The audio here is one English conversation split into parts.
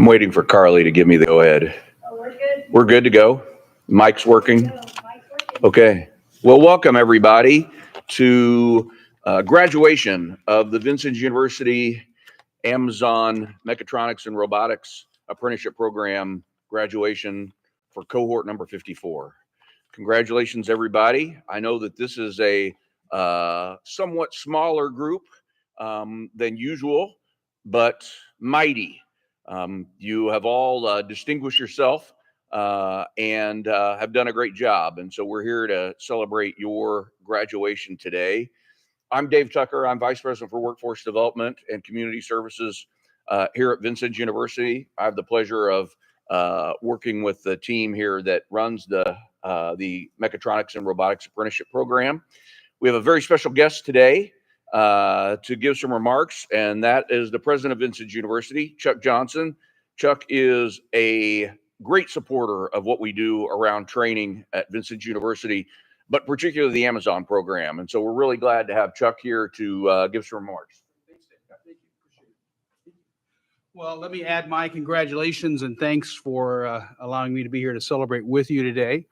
waiting for Carly to give me the go-ahead. Oh, we're good. We're good to go. Mic's working. Okay. Well, welcome everybody to graduation of the Vincennes University Amazon Mechatronics and Robotics Apprenticeship Program graduation for cohort number 54. Congratulations, everybody. I know that this is a somewhat smaller group than usual, but mighty. You have all distinguished yourself and have done a great job. And so we're here to celebrate your graduation today. I'm Dave Tucker. I'm Vice President for Workforce Development and Community Services here at Vincennes University. I have the pleasure of working with the team here that runs the Mechatronics and Robotics Apprenticeship Program. We have a very special guest today to give some remarks, and that is the president of Vincennes University, Chuck Johnson. Chuck is a great supporter of what we do around training at Vincennes University, but particularly the Amazon program. And so we're really glad to have Chuck here to give some remarks. Thanks, Dave. Thank you. Appreciate it. Well, let me add my congratulations and thanks for allowing me to be here to celebrate with you today.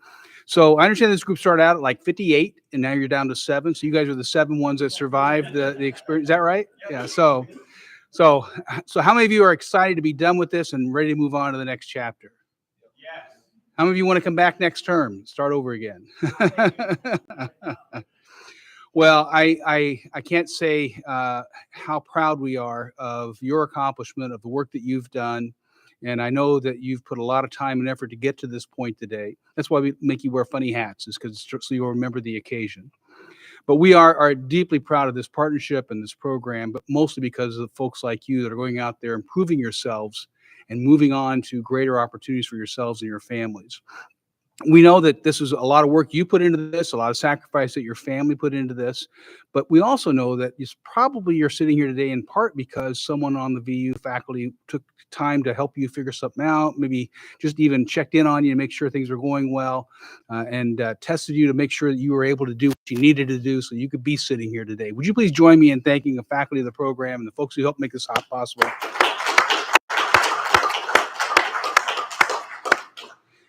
So I understand this group started out at like 58, and now you're down to 7. So you guys are the 7 ones that survived the experience. Is that right? Yeah. So how many of you are excited to be done with this and ready to move on to the next chapter? Yes. How many of you want to come back next term, start over again? Well, I can't say how proud we are of your accomplishment, of the work that you've done. And I know that you've put a lot of time and effort to get to this point today. That's why we make you wear funny hats, is because so you'll remember the occasion. But we are deeply proud of this partnership and this program, but mostly because of folks like you that are going out there, improving yourselves and moving on to greater opportunities for yourselves and your families. We know that this is a lot of work you put into this, a lot of sacrifice that your family put into this, but we also know that it's probably you're sitting here today in part because someone on the VU faculty took time to help you figure something out, maybe just even checked in on you to make sure things are going well, and tested you to make sure that you were able to do what you needed to do so you could be sitting here today. Would you please join me in thanking the faculty of the program and the folks who helped make this possible?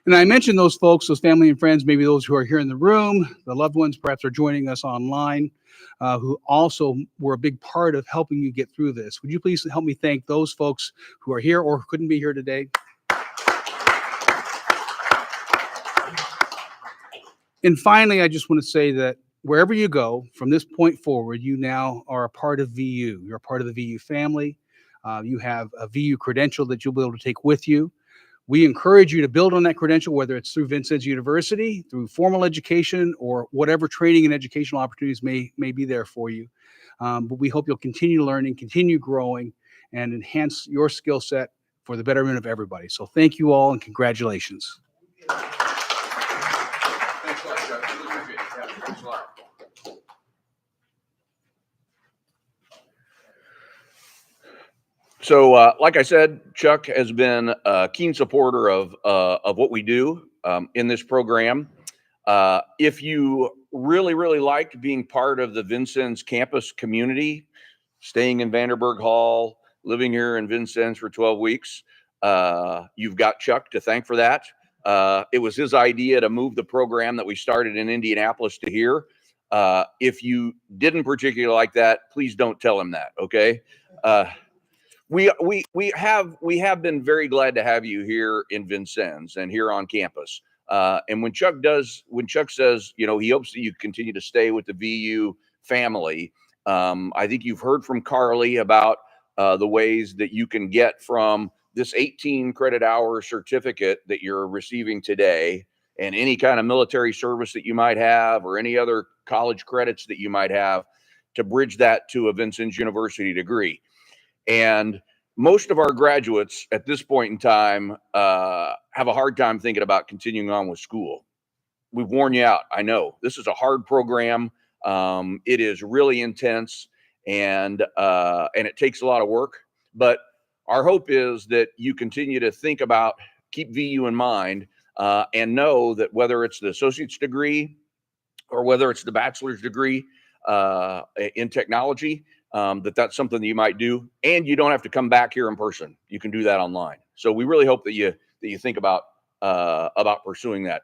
And I mentioned those folks, those family and friends, maybe those who are here in the room, the loved ones perhaps are joining us online, who also were a big part of helping you get through this. Would you please help me thank those folks who are here or couldn't be here today? And finally, I just want to say that wherever you go, from this point forward, you now are a part of VU. You're a part of the VU family. You have a VU credential that you'll be able to take with you. We encourage you to build on that credential, whether it's through Vincennes University, through formal education, or whatever training and educational opportunities may be there for you. But we hope you'll continue learning, continue growing, and enhance your skill set for the betterment of everybody. So thank you all and congratulations. Thanks a lot, Chuck. Really appreciate it. Yeah, thanks a lot. So, like I said, Chuck has been a keen supporter of what we do in this program. If you really liked being part of the Vincennes campus community, staying in Vanderburg Hall, living here in Vincennes for 12 weeks, you've got Chuck to thank for that. It was his idea to move the program that we started in Indianapolis to here. If you didn't particularly like that, please don't tell him that, okay? We have been very glad to have you here in Vincennes and here on campus. And when Chuck says, you know, he hopes that you continue to stay with the VU family, I think you've heard from Carly about the ways that you can get from this 18 credit hour certificate that you're receiving today and any kind of military service that you might have or any other college credits that you might have to bridge that to a Vincennes University degree. And most of our graduates at this point in time have a hard time thinking about continuing on with school. We've worn you out. I know this is a hard program. It is really intense and it takes a lot of work, but our hope is that you continue to think about, keep VU in mind, and know that whether it's the associate's degree or whether it's the bachelor's degree in technology, that's something that you might do, and you don't have to come back here in person. You can do that online. So we really hope that you think about pursuing that.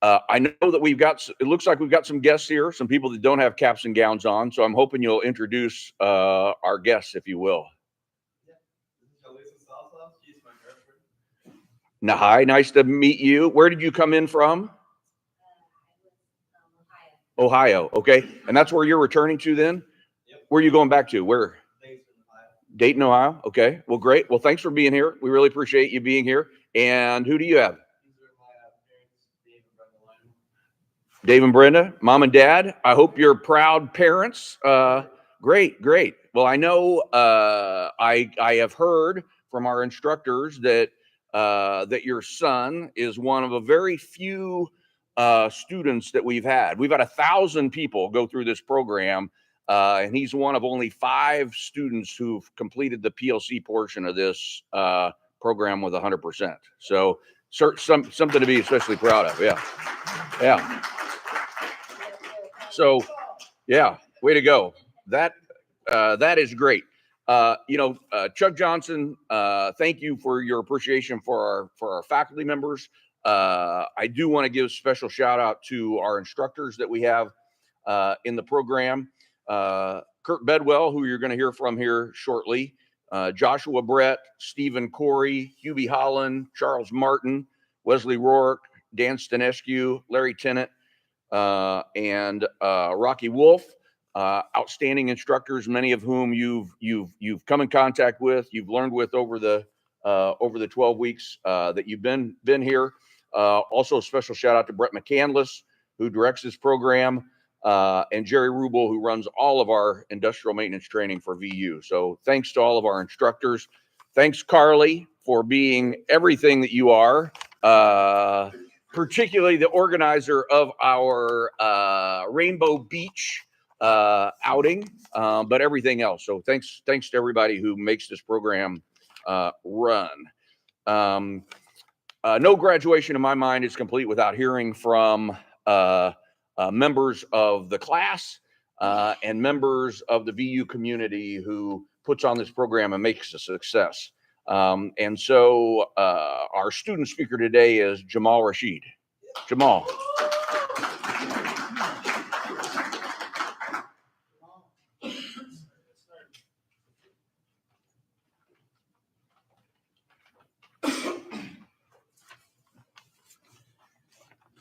I know that it looks like we've got some guests here, some people that don't have caps and gowns on. So I'm hoping you'll introduce our guests, if you will. Now, hi, nice to meet you. Where did you come in from? Ohio. Okay. And that's where you're returning to then? Yep. Where are you going back to? Where? Dayton, Ohio. Okay. Well, great. Well, thanks for being here. We really appreciate you being here. And who do you have? Dave and Brenda, mom and dad. I hope you're proud parents. Great. Well, I know I have heard from our instructors that your son is one of a very few students that we've had. We've had 1,000 people go through this program, and he's one of only 5 students who've completed the PLC portion of this program with 100%. So something to be especially proud of. Yeah. So, yeah, way to go. That is great. Chuck Johnson, thank you for your appreciation for our faculty members. I do want to give a special shout out to our instructors that we have in the program. Kurt Bedwell, who you're going to hear from here shortly, Joshua Brett, Stephen Corey, Hubie Holland, Charles Martin, Wesley Rourke, Dan Stanescu, Larry Tennant, and Rocky Wolf. Outstanding instructors, many of whom you've come in contact with, you've learned with over the 12 weeks that you've been here. Also, a special shout out to Brett McCandless, who directs this program, and Jerry Rubel, who runs all of our industrial maintenance training for VU. So thanks to all of our instructors. Thanks, Carly, for being everything that you are, particularly the organizer of our Rainbow Beach outing, but everything else. So thanks to everybody who makes this program run. No graduation in my mind is complete without hearing from members of the class and members of the VU community who puts on this program and makes a success. And so our student speaker today is Jamal Rashid. Jamal.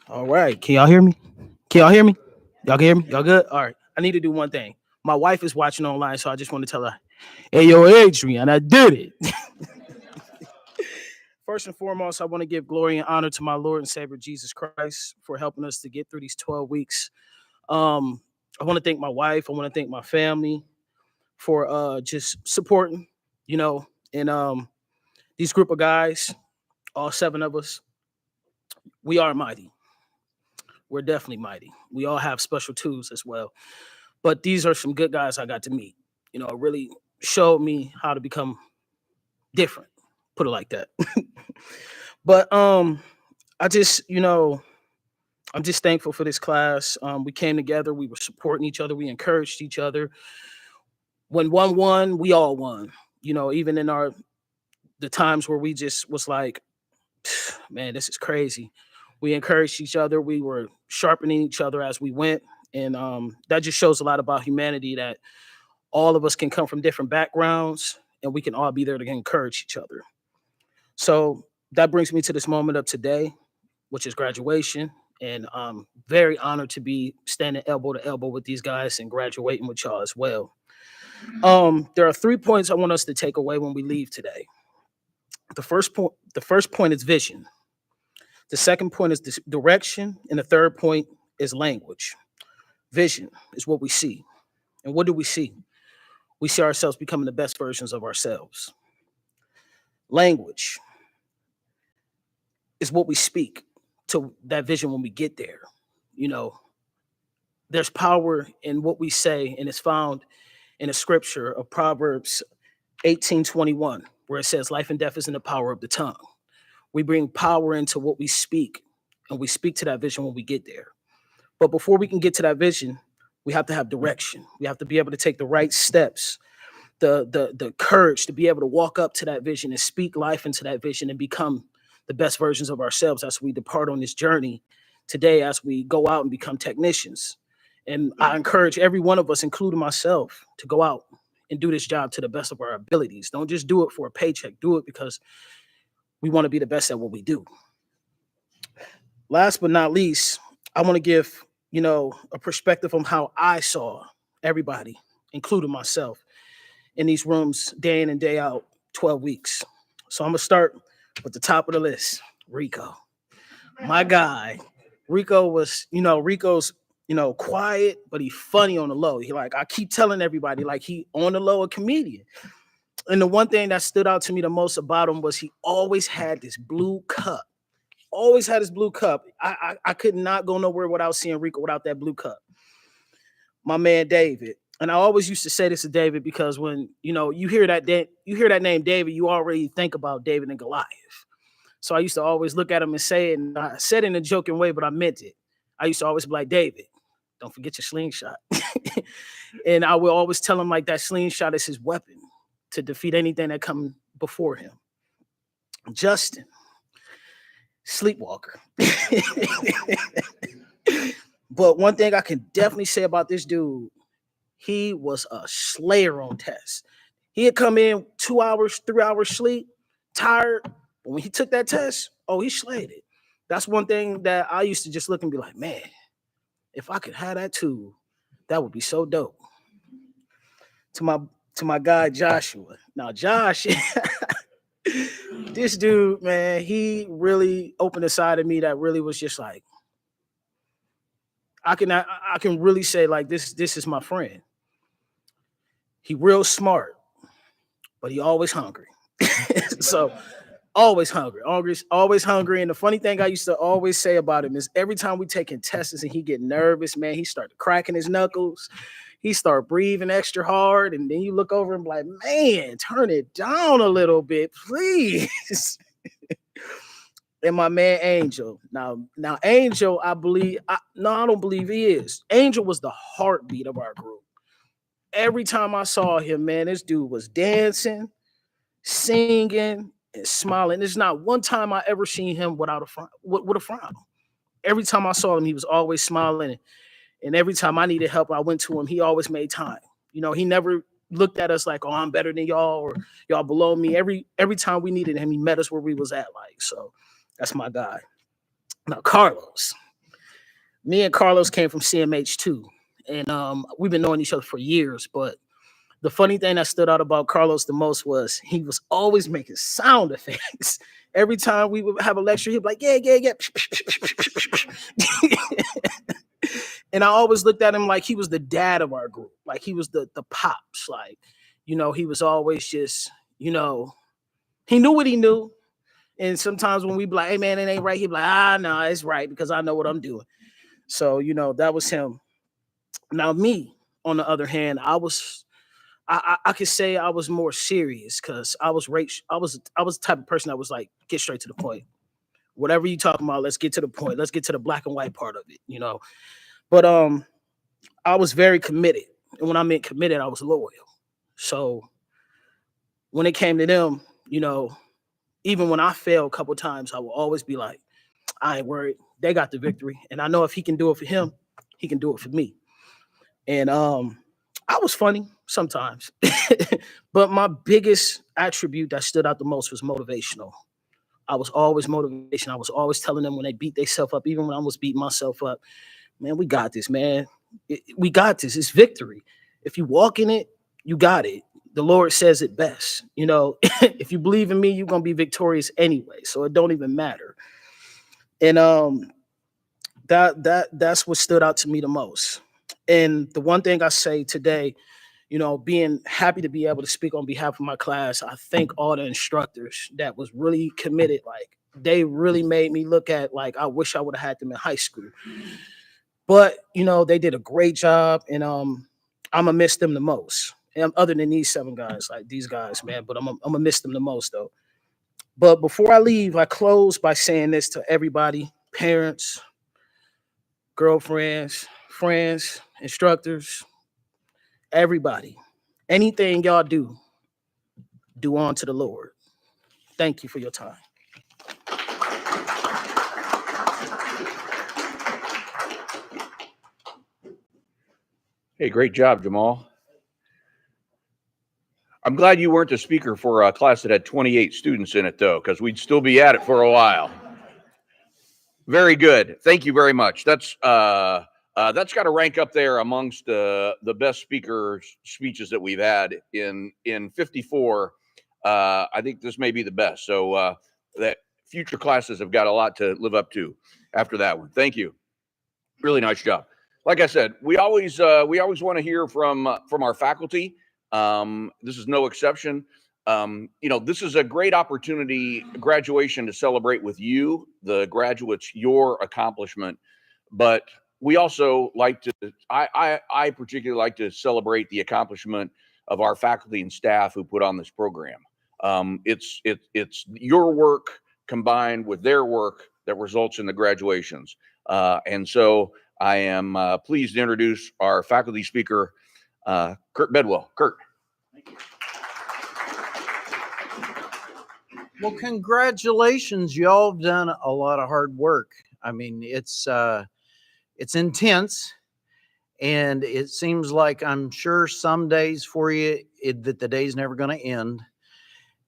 All right. Can y'all hear me? Y'all can hear me? Y'all good? All right. I need to do one thing. My wife is watching online, so I just want to tell her, hey, yo, Adrian, I did it. First and foremost, I want to give glory and honor to my Lord and Savior, Jesus Christ, for helping us to get through these 12 weeks. I want to thank my wife. I want to thank my family for just supporting, and these group of guys, all 7 of us, we are mighty. We're definitely mighty. We all have special tools as well. But these are some good guys I got to meet. It really showed me how to become different, put it like that. But I just, I'm just thankful for this class. We came together. We were supporting each other. We encouraged each other. When one won, we all won. Even in the times where we just was like, man, this is crazy. We encouraged each other. We were sharpening each other as we went. And that just shows a lot about humanity, that all of us can come from different backgrounds and we can all be there to encourage each other. So that brings me to this moment of today, which is graduation. And I'm very honored to be standing elbow to elbow with these guys and graduating with y'all as well. There are 3 points I want us to take away when we leave today. The first point is vision. The second point is direction. And the third point is language. Vision is what we see. And what do we see? We see ourselves becoming the best versions of ourselves. Language is what we speak to that vision when we get there. There's power in what we say, and it's found in a scripture of Proverbs 18:21, where it says, life and death is in the power of the tongue. We bring power into what we speak, and we speak to that vision when we get there. But before we can get to that vision, we have to have direction. We have to be able to take the right steps the courage to be able to walk up to that vision and speak life into that vision and become the best versions of ourselves as we depart on this journey today, as we go out and become technicians. And I encourage every one of us, including myself, to go out and do this job to the best of our abilities. Don't just do it for a paycheck. Do it because we want to be the best at what we do. Last but not least, I want to give, a perspective on how I saw everybody, including myself, in these rooms day in and day out, 12 weeks. So I'm going to start with the top of the list, Rico. My guy, Rico was, Rico's, quiet, but he funny on the low. I keep telling everybody, he on the low a comedian. And the one thing that stood out to me the most about him was he always had this blue cup. Always had his blue cup. I could not go nowhere without seeing Rico without that blue cup. My man David. And I always used to say this to David because when you hear that name David, you already think about David and Goliath. So I used to always look at him and say it, and I said it in a joking way, but I meant it. I used to always be like, David, don't forget your slingshot. And I would always tell him that slingshot is his weapon to defeat anything that comes before him. Justin, sleepwalker. But one thing I can definitely say about this dude, he was a slayer on tests. He'd come in 2 hours, 3 hours sleep, tired. But when he took that test, he slayed it. That's one thing that I used to just look and be like, man, if I could have that too, that would be so dope. To my guy Joshua. Now Josh, this dude, man, he really opened a side of me that really was just I can really say this is my friend. He real smart, but he always hungry. So always hungry. And the funny thing I used to always say about him is every time we taking tests and he get nervous, man, he started cracking his knuckles. He start breathing extra hard. And then you look over and be like, man, turn it down a little bit, please. And my man Angel. Now Angel, I don't believe he is. Angel was the heartbeat of our group. Every time I saw him, man, this dude was dancing, singing, and smiling. There's not one time I ever seen him without a frown, with a frown. Every time I saw him, he was always smiling. And every time I needed help, I went to him. He always made time. He never looked at us like, oh, I'm better than y'all or y'all below me. Every time we needed him, he met us where we was at. So that's my guy. Now, Carlos. Me and Carlos came from CMH too. And we've been knowing each other for years. But the funny thing that stood out about Carlos the most was he was always making sound effects. Every time we would have a lecture, he'd be like, yeah. And I always looked at him like he was the dad of our group. Like he was the pops. He was always just, he knew what he knew. And sometimes when we be like, hey, man, it ain't right, he'd be like, no, it's right because I know what I'm doing. So, that was him. Now, me, on the other hand, I could say I was more serious because I was the type of person that was like, get straight to the point. Whatever you talking about, let's get to the point. Let's get to the black and white part of it, But I was very committed. And when I meant committed, I was loyal. So when it came to them, even when I failed a couple times, I will always be like, I ain't worried. They got the victory. And I know if he can do it for him, he can do it for me. And I was funny sometimes. But my biggest attribute that stood out the most was motivational. I was always motivational. I was always telling them when they beat themselves up, even when I was beating myself up, man, we got this, man. We got this. It's victory. If you walk in it, you got it. The Lord says it best. If you believe in me, you're going to be victorious anyway. So it don't even matter. And that's what stood out to me the most. And the one thing I say today, being happy to be able to speak on behalf of my class, I thank all the instructors that was really committed. They really made me look at, I wish I would have had them in high school. But, they did a great job, and I'm going to miss them the most. And other than these 7 guys, these guys, man, but I'm going to miss them the most, though. But before I leave, I close by saying this to everybody, parents, girlfriends, friends, instructors, everybody. anything y'all do, do unto the Lord. Thank you for your time. Hey, great job, Jamal. I'm glad you weren't the speaker for a class that had 28 students in it, though, because we'd still be at it for a while. Very good. Thank you very much. That's got to rank up there amongst the best speeches that we've had in 54. I think this may be the best. So that future classes have got a lot to live up to after that one. Thank you. Really nice job. Like I said, we always want to hear from our faculty. This is no exception. This is a great opportunity, graduation, to celebrate with you, the graduates, your accomplishment. But we also like to, I particularly like to celebrate the accomplishment of our faculty and staff who put on this program. It's your work combined with their work that results in the graduations. And so I am pleased to introduce our faculty speaker, Kurt Bedwell. Kurt. Thank you. Well, congratulations. Y'all have done a lot of hard work. I mean, it's intense, and it seems like, I'm sure some days for you that the day's never going to end.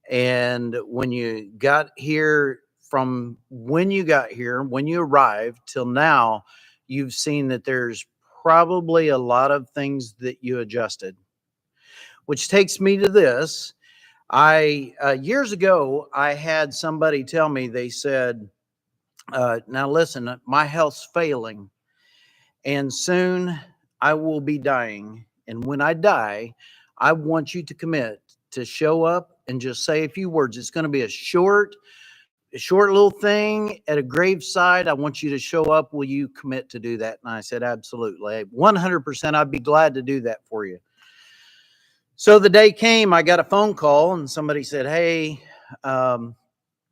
And when you got here, from when you got here, when you arrived till now, you've seen that there's probably a lot of things that you adjusted, which takes me to this. Years ago, I had somebody tell me, they said, now listen, my health's failing and soon I will be dying. And when I die, I want you to commit to show up and just say a few words. It's going to be a short little thing at a graveside. I want you to show up. Will you commit to do that? And I said, absolutely. 100%. I'd be glad to do that for you. So the day came, I got a phone call and somebody said, hey,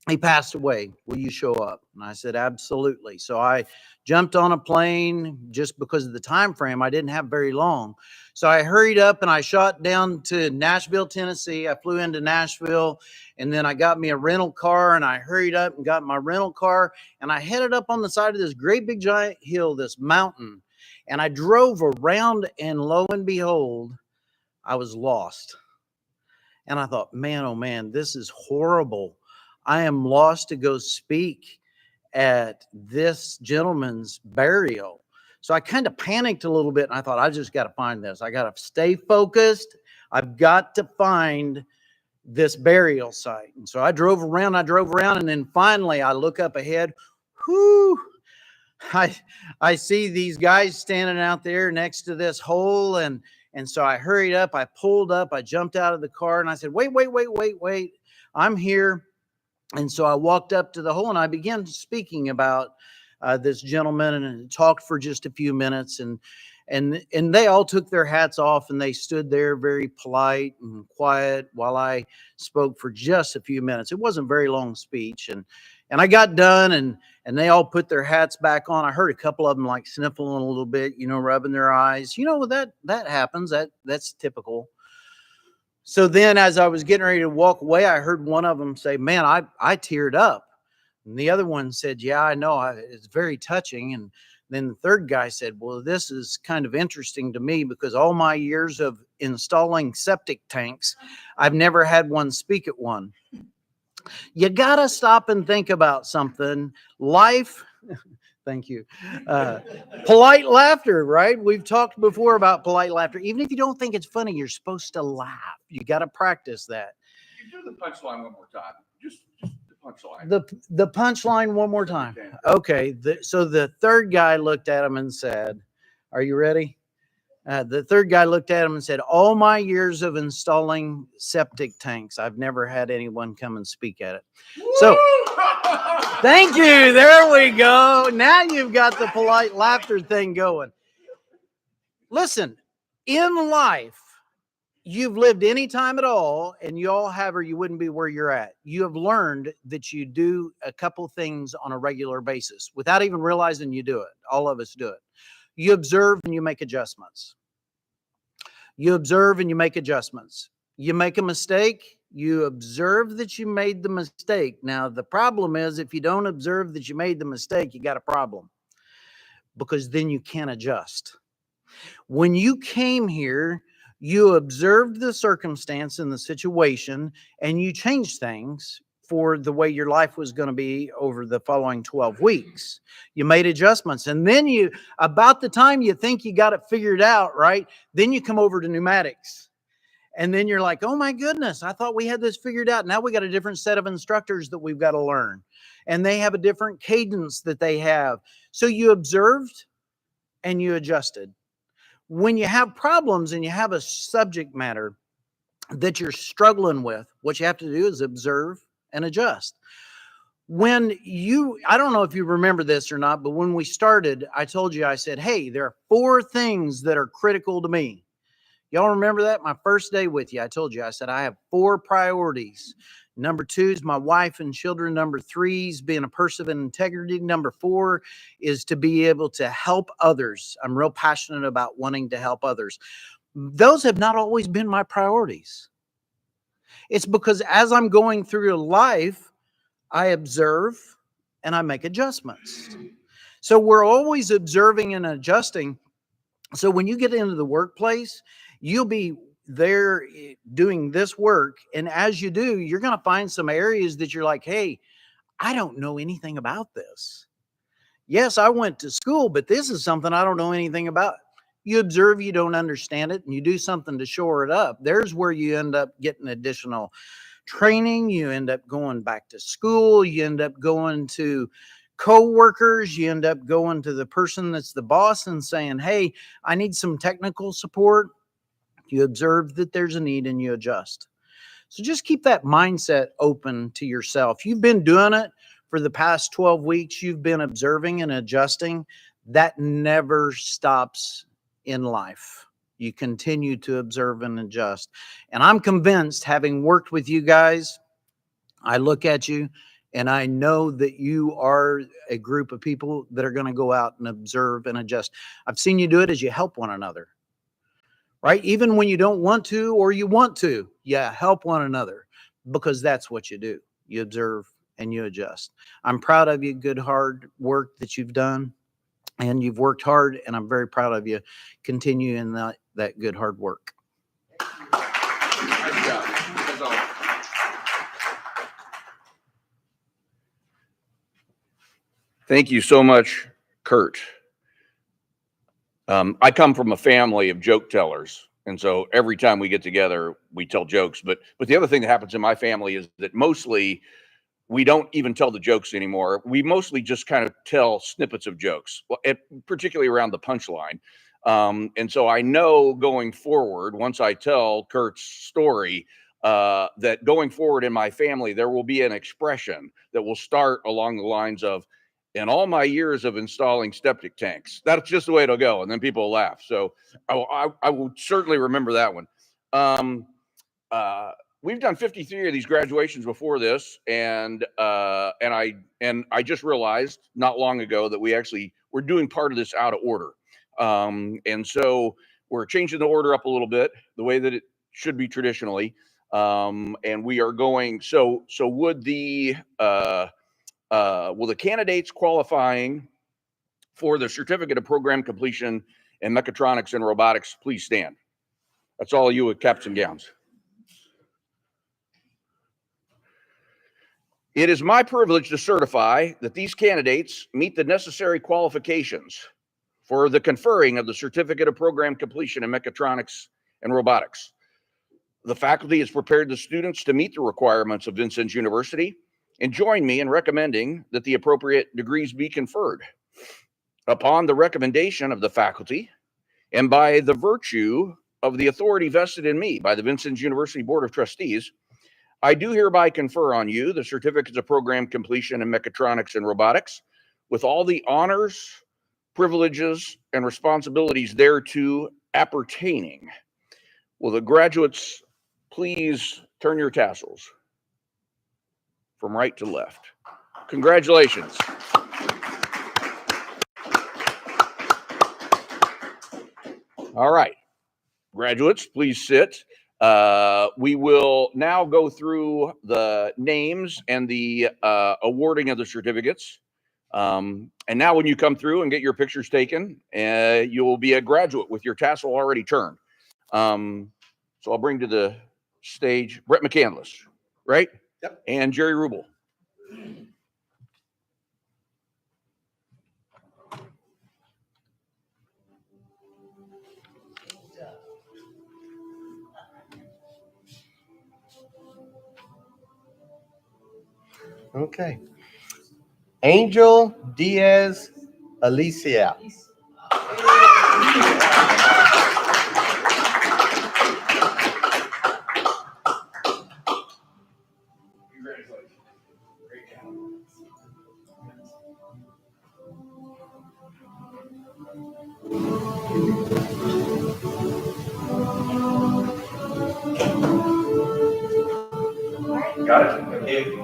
he passed away. Will you show up? And I said, absolutely. So I jumped on a plane just because of the time frame. I didn't have very long. So I hurried up and I shot down to Nashville, Tennessee. I flew into Nashville and then I got me a rental car and I hurried up and got my rental car and I headed up on the side of this great big giant hill, this mountain. And I drove around and lo and behold, I was lost. And I thought, man, oh man, this is horrible. I am lost to go speak at this gentleman's burial. So I kind of panicked a little bit and I thought, I just got to find this. I got to stay focused. I've got to find this burial site. And so I drove around, and then finally I look up ahead. Whoo! I see these guys standing out there next to this hole. And so I hurried up, I pulled up, I jumped out of the car and I said, wait, I'm here. And so I walked up to the hole and I began speaking about this gentleman and talked for just a few minutes. And they all took their hats off and they stood there very polite and quiet while I spoke for just a few minutes. It wasn't a very long speech. And I got done and they all put their hats back on. I heard a couple of them like sniffling a little bit, rubbing their eyes. That happens. That's typical. So then as I was getting ready to walk away, I heard one of them say, man, I teared up. And the other one said, yeah, I know. It's very touching. And then the third guy said, well, this is kind of interesting to me because all my years of installing septic tanks, I've never had one speak at one. You got to stop and think about something. Life, thank you. Polite laughter, right? We've talked before about polite laughter. Even if you don't think it's funny, you're supposed to laugh. You got to practice that. You do the punchline one more time. Just the punchline. The punchline one more time. Okay. So the third guy looked at him and said, are you ready? The third guy looked at him and said, all my years of installing septic tanks, I've never had anyone come and speak at it. So thank you. There we go. Now you've got the polite laughter thing going. Listen, in life, you've lived any time at all, and you all have, or you wouldn't be where you're at. You have learned that you do a couple things on a regular basis without even realizing you do it. All of us do it. You observe and you make adjustments. You observe and you make adjustments. You make a mistake, you observe that you made the mistake. Now, the problem is if you don't observe that you made the mistake, you got a problem, because then you can't adjust. When you came here, you observed the circumstance and the situation, and you changed things for the way your life was going to be over the following 12 weeks. You made adjustments. And then you, about the time you think you got it figured out, right? Then you come over to pneumatics. And then you're like, oh my goodness, I thought we had this figured out. Now we got a different set of instructors that we've got to learn. And they have a different cadence that they have. So you observed and you adjusted. When you have problems and you have a subject matter that you're struggling with, what you have to do is observe and adjust. When you, I don't know if you remember this or not, but when we started, I told you, I said, hey, there are 4 things that are critical to me. Y'all remember that? My first day with you, I told you, I said, I have 4 priorities. Number 2 is my wife and children. Number 3 is being a person of integrity. Number 4 is to be able to help others. I'm real passionate about wanting to help others. Those have not always been my priorities. It's because as I'm going through life, I observe and I make adjustments. So we're always observing and adjusting. So when you get into the workplace, you'll be there doing this work. And as you do, you're going to find some areas that you're like, hey, I don't know anything about this. Yes, I went to school, but this is something I don't know anything about. You observe, you don't understand it, and you do something to shore it up. There's where you end up getting additional training. You end up going back to school. You end up going to co-workers. You end up going to the person that's the boss and saying, hey, I need some technical support. You observe that there's a need and you adjust. So just keep that mindset open to yourself. You've been doing it for the past 12 weeks. You've been observing and adjusting. That never stops in life. You continue to observe and adjust. And I'm convinced, having worked with you guys, I look at you and I know that you are a group of people that are going to go out and observe and adjust. I've seen you do it as you help one another, right? Even when you don't want to or you want to, help one another, because that's what you do. You observe and you adjust. I'm proud of you. Good, hard work that you've done. And you've worked hard, and I'm very proud of you. Continue in that good, hard work. Nice job. That's all. Thank you so much, Kurt. I come from a family of joke tellers. And so every time we get together, we tell jokes. But the other thing that happens in my family is that mostly we don't even tell the jokes anymore. We mostly just kind of tell snippets of jokes, particularly around the punchline. And so I know going forward, once I tell Kurt's story, that going forward in my family, there will be an expression that will start along the lines of, in all my years of installing septic tanks. That's just the way it'll go. And then people will laugh. So I will certainly remember that one. We've done 53 of these graduations before this, and I just realized not long ago that we're doing part of this out of order, and so we're changing the order up a little bit, the way that it should be traditionally, and we are going. So will the candidates qualifying for the certificate of program completion in mechatronics and robotics please stand? That's all you with caps and gowns. It is my privilege to certify that these candidates meet the necessary qualifications for the conferring of the Certificate of Program Completion in Mechatronics and Robotics. The faculty has prepared the students to meet the requirements of Vincennes University and join me in recommending that the appropriate degrees be conferred. Upon the recommendation of the faculty and by the virtue of the authority vested in me by the Vincennes University Board of Trustees, I do hereby confer on you the certificates of program completion in mechatronics and robotics with all the honors, privileges, and responsibilities thereto appertaining. Will the graduates please turn your tassels from right to left? Congratulations. All right. Graduates, please sit. We will now go through the names and the awarding of the certificates. And now when you come through and get your pictures taken, you will be a graduate with your tassel already turned. So I'll bring to the stage Brett McCandless, right? Yep. And Jerry Rubel. Okay. Angel Diaz Alicia. Got it. Okay.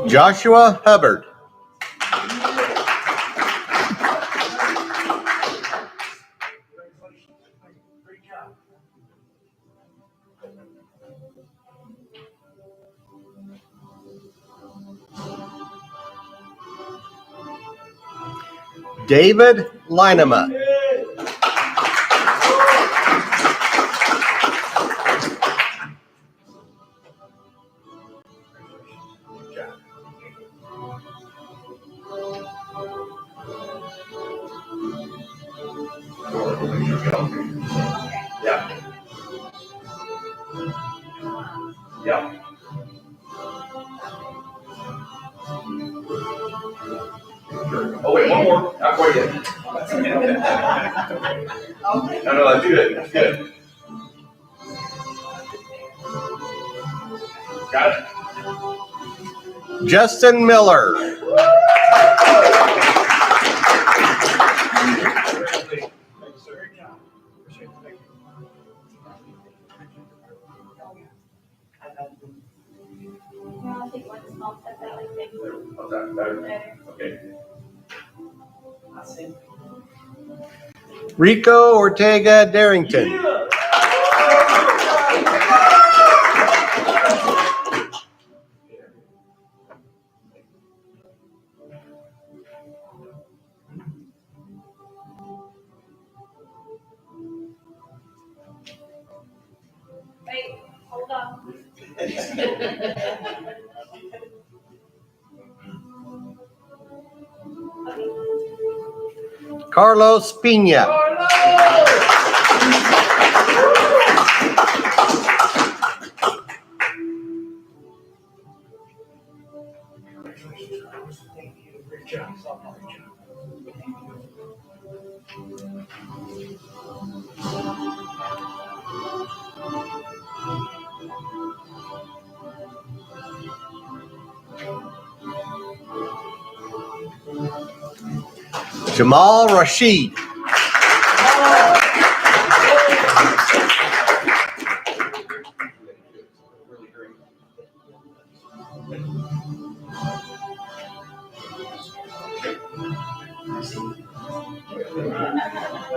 Joshua Hubbard. David Linema. Yeah. Yeah. Sure. Oh wait, one more. Not quite yet. No, that's good. That's good. Got it. Justin Miller. I'll take one small step out like this. How's that? Better? Better. Okay. Rico Ortega Darrington. Wait, hold on. Carlos Pina. Jamal Rashid.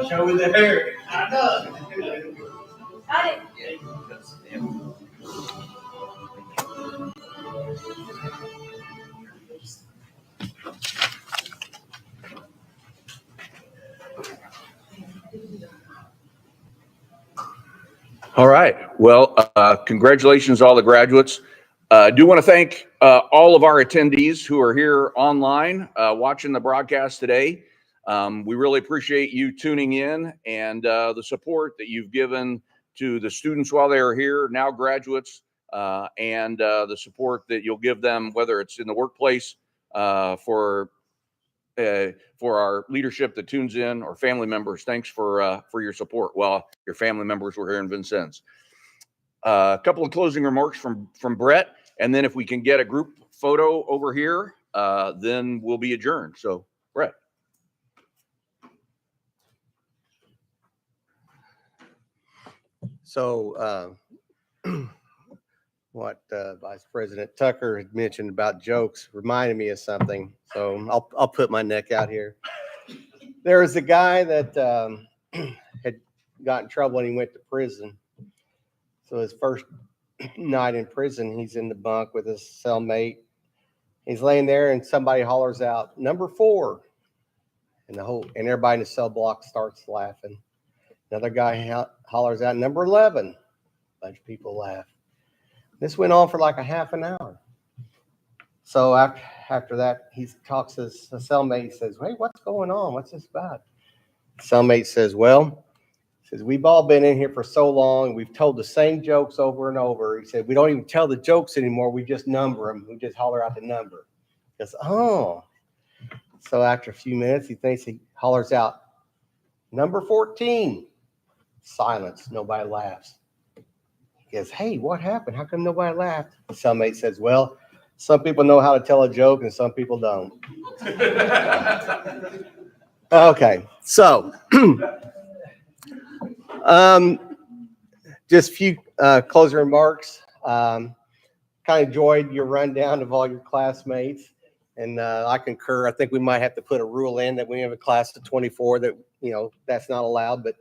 Show me the hair. I know. Got it. All right. Well, congratulations, all the graduates. I do want to thank all of our attendees who are here online watching the broadcast today. We really appreciate you tuning in and the support that you've given to the students while they are here, now graduates, and the support that you'll give them, whether it's in the workplace for our leadership that tunes in, or family members. Thanks for your support while your family members were here in Vincennes. A couple of closing remarks from Brett, and then if we can get a group photo over here, then we'll be adjourned. So, Brett. So, what Vice President Tucker had mentioned about jokes reminded me of something. So I'll put my neck out here. There was a guy that had got in trouble and he went to prison. So his first night in prison, he's in the bunk with his cellmate. He's laying there and somebody hollers out, "Number 4." And everybody in the cell block starts laughing. Another guy hollers out, "Number 11." A bunch of people laugh. This went on for like a half an hour. So after that, he talks to his cellmate. He says, "Hey, what's going on? What's this about?" The cellmate says, "We've all been in here for so long. We've told the same jokes over and over." He said, "We don't even tell the jokes anymore. We just number them. We just holler out the number." He goes, "Oh." So after a few minutes, he hollers out, "Number 14. Silence. Nobody laughs. He goes, "Hey, what happened? How come nobody laughed?" The cellmate says, "Well, some people know how to tell a joke and some people don't." Okay, so just a few closing remarks. Kind of enjoyed your rundown of all your classmates, and I concur. I think we might have to put a rule in that we have a class of 24 that, that's not allowed, but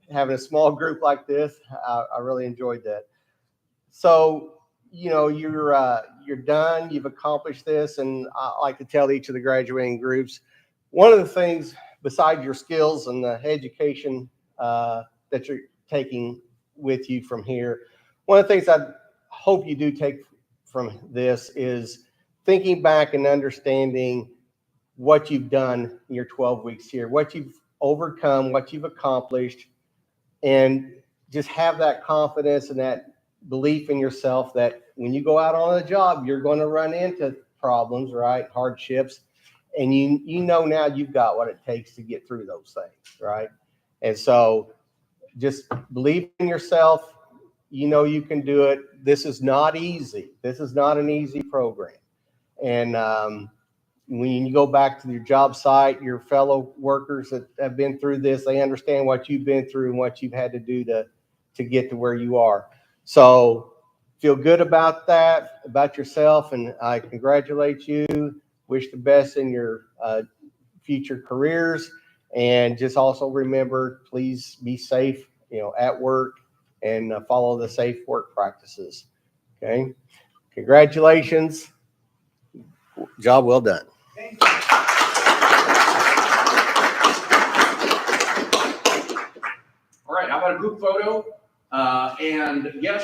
having a small group like this, I really enjoyed that. So, you're done, you've accomplished this, and I like to tell each of the graduating groups, one of the things besides your skills and the education that you're taking with you from here, one of the things I hope you do take from this is thinking back and understanding what you've done in your 12 weeks here, what you've overcome, what you've accomplished, and just have that confidence and that belief in yourself that when you go out on a job, you're going to run into problems, right? Hardships. And you know now you've got what it takes to get through those things, right? And so just believe in yourself. You know you can do it. This is not easy. This is not an easy program. And when you go back to your job site, your fellow workers that have been through this, they understand what you've been through and what you've had to do to get to where you are. So feel good about that, about yourself, and I congratulate you. Wish the best in your future careers, and just also remember, please be safe, at work, and follow the safe work practices. Okay, congratulations, job well done. All right, how about a group photo? And yes,